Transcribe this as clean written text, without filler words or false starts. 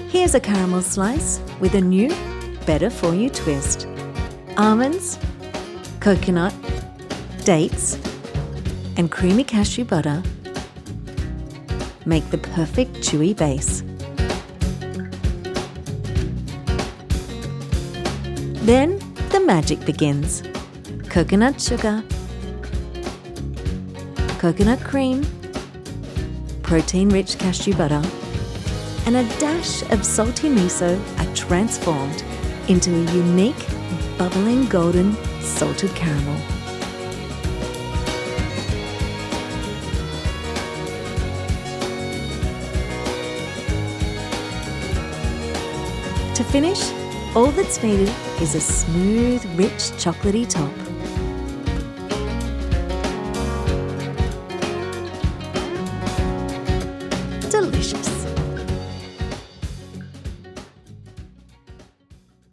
Here's a caramel slice with a new, better-for-you twist. Almonds, coconut, dates, and creamy cashew butter make the perfect chewy base. Then the magic begins. Coconut sugar, coconut cream, protein-rich cashew butter, and a dash of salty miso are transformed into a unique, bubbling golden salted caramel. To finish, all that's needed is a smooth, rich, chocolatey top.